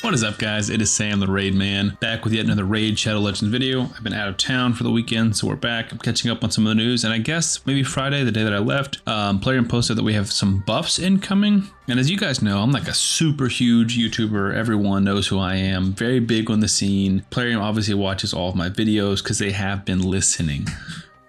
What is up, guys? It is Sam the Raid Man, back with yet another Raid Shadow Legends video. I've been out of town for the weekend, so we're back. I'm catching up on some of the news, and I guess maybe Friday, the day that I left, Plarium posted that we have some buffs incoming. And as you guys know, I'm like a super huge YouTuber. Everyone knows who I am. Very big on the scene. Plarium obviously watches all of my videos because they have been listening.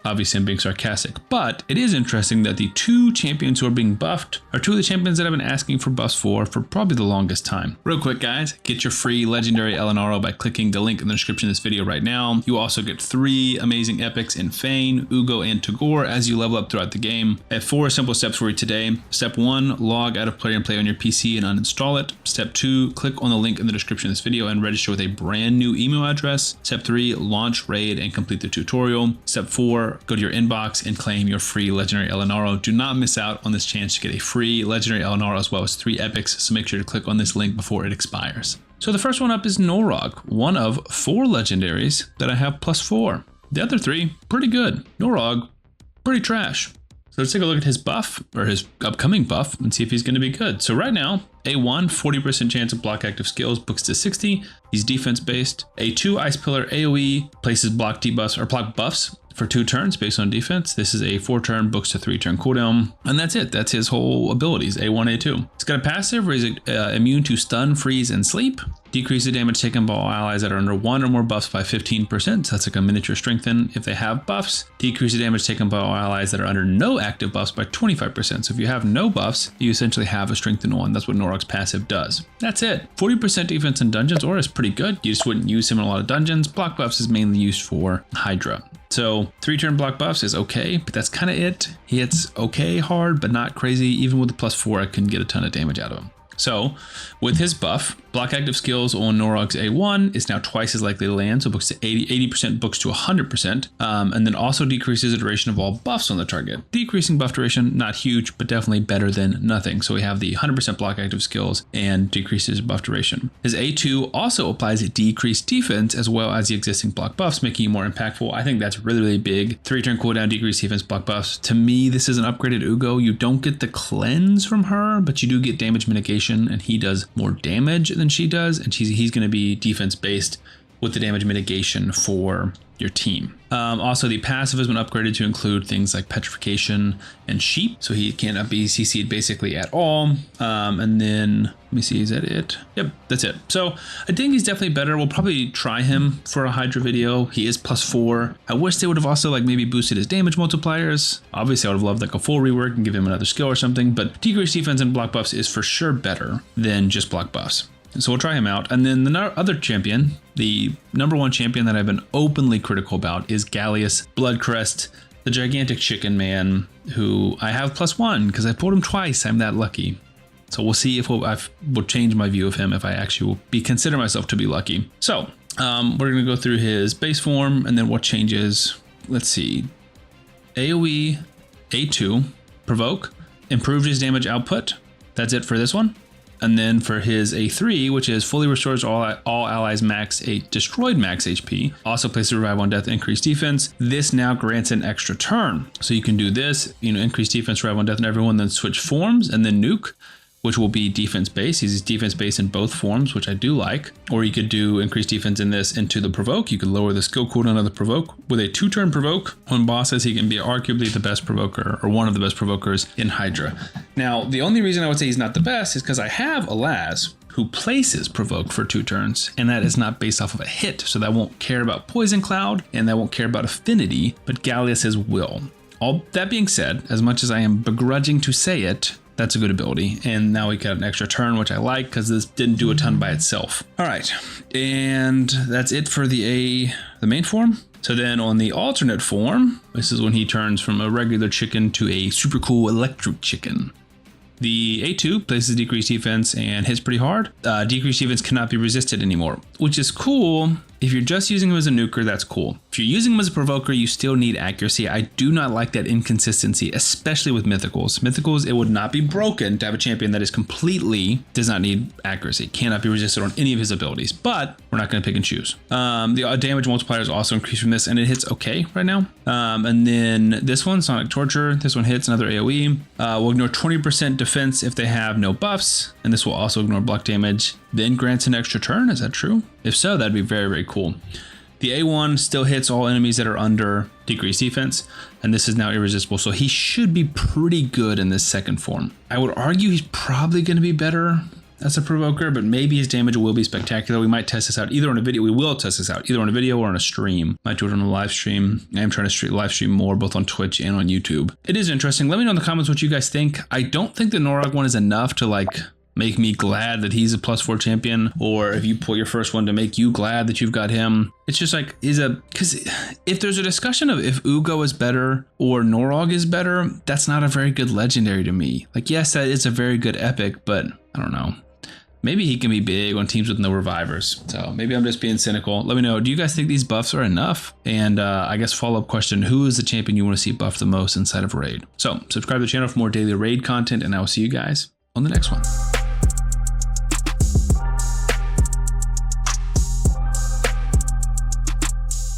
Obviously, I'm being sarcastic, but it is interesting that the two champions who are being buffed are two of the champions that I've been asking for buffs for probably the longest time. Real quick, guys, get your free legendary LNRO by clicking the link in the description of this video right now. You also get 3 amazing epics in Fane, Ugo, and Tagore as you level up throughout the game. I have 4 simple steps for you today. Step 1, log out of Plarium Play on your PC and uninstall it. Step 2, click on the link in the description of this video and register with a brand new email address. Step 3, launch Raid and complete the tutorial. Step 4, go to your inbox and claim your free legendary LNRO. Do not miss out on this chance to get a free legendary LNRO as well as 3 epics, so make sure to click on this link before it expires. So the first one up is Norog, one of 4 legendaries that I have +4. The other 3, pretty good. Norog, pretty trash. So let's take a look at his buff, or his upcoming buff, and see if he's going to be good. So right now, A1, 40% chance of block active skills, books to 60. He's defense based. A2, Ice Pillar AoE, places block debuffs or block buffs for 2 turns based on defense. This is a 4-turn, books to 3-turn cooldown. And that's it. That's his whole abilities, A1, A2. He's got a passive where he's immune to stun, freeze, and sleep. Decrease the damage taken by all allies that are under 1 or more buffs by 15%. So that's like a miniature strengthen if they have buffs. Decrease the damage taken by all allies that are under no active buffs by 25%. So if you have no buffs, you essentially have a strengthen 1. That's what Norog's passive does. That's it. 40% defense in dungeons, or is pretty good. You just wouldn't use him in a lot of dungeons. Block buffs is mainly used for Hydra. So 3-turn block buffs is okay, but that's kind of it. He hits okay hard, but not crazy. Even with the +4, I couldn't get a ton of damage out of him. So with his buff, block active skills on Norog's A1 is now twice as likely to land. So books to 80%, books to 100%, and then also decreases the duration of all buffs on the target. Decreasing buff duration, not huge, but definitely better than nothing. So we have the 100% block active skills and decreases buff duration. His A2 also applies a decreased defense as well as the existing block buffs, making it more impactful. I think that's really, really big. 3-turn cooldown, decreased defense, block buffs. To me, this is an upgraded Ugo. You don't get the cleanse from her, but you do get damage mitigation, and he does more damage than she does, and he's going to be defense based with the damage mitigation for your team. Also, the passive has been upgraded to include things like petrification and sheep, so he cannot be CC'd basically at all. And then let me see, is that it? Yep, that's it. So I think he's definitely better. We'll probably try him for a Hydra video. He is +4. I wish they would have also like maybe boosted his damage multipliers. Obviously, I would have loved like a full rework and give him another skill or something, but decreased defense and block buffs is for sure better than just block buffs. So we'll try him out. And then the other champion, the #1 champion that I've been openly critical about, is Gallius Bloodcrest, the gigantic chicken man, who I have +1 because I pulled him twice. I'm that lucky. So we'll see if I will change my view of him if I actually will consider myself to be lucky. So we're going to go through his base form and then what changes. Let's see. AoE, A2, provoke, improved his damage output. That's it for this one. And then for his A3, which is fully restores all allies destroyed max HP, also places revive on death, increased defense. This now grants an extra turn. So you can do this, increase defense, revive on death, and everyone, then switch forms, and then nuke, which will be defense based. He's defense based in both forms, which I do like. Or you could do increased defense in this into the provoke. You could lower the skill cooldown of the provoke. With a 2-turn provoke on bosses, he can be arguably the best provoker, or one of the best provokers in Hydra. Now, the only reason I would say he's not the best is because I have a Laz who places provoke for 2 turns, and that is not based off of a hit. So that won't care about Poison Cloud, and that won't care about affinity, but Gallius's will. All that being said, as much as I am begrudging to say it, that's a good ability. And now we got an extra turn, which I like because this didn't do a ton by itself. All right, and that's it for the main form. So then on the alternate form, this is when he turns from a regular chicken to a super cool electric chicken. The A2 places decreased defense and hits pretty hard. Decreased defense cannot be resisted anymore, which is cool. If you're just using him as a nuker, that's cool. If you're using him as a provoker, you still need accuracy. I do not like that inconsistency, especially with Mythicals. Mythicals, it would not be broken to have a champion that is completely, does not need accuracy, cannot be resisted on any of his abilities, but we're not going to pick and choose. The damage multiplier is also increased from this, and it hits okay right now. And then this one, Sonic Torture, this one hits another AoE. We'll ignore 20% defense if they have no buffs, and this will also ignore block damage. then grants an extra turn. Is that true? If so, that'd be very, very cool. The A1 still hits all enemies that are under decreased defense, and this is now irresistible, so he should be pretty good in this second form. I would argue he's probably going to be better as a provoker, but maybe his damage will be spectacular. We might test this out either on a video. We will test this out either on a video or on a stream. Might do it on a live stream. I am trying to live stream more, both on Twitch and on YouTube. It is interesting. Let me know in the comments what you guys think. I don't think the Norog one is enough to like make me glad that he's a +4 champion, or if you pull your first one to make you glad that you've got him. It's just like, because if there's a discussion of if Ugo is better or Norog is better, that's not a very good legendary to me. Like, yes, that is a very good epic, but I don't know. Maybe he can be big on teams with no revivers. So maybe I'm just being cynical. Let me know, do you guys think these buffs are enough? And I guess follow-up question, who is the champion you want to see buffed the most inside of Raid? So subscribe to the channel for more daily Raid content, and I will see you guys on the next one.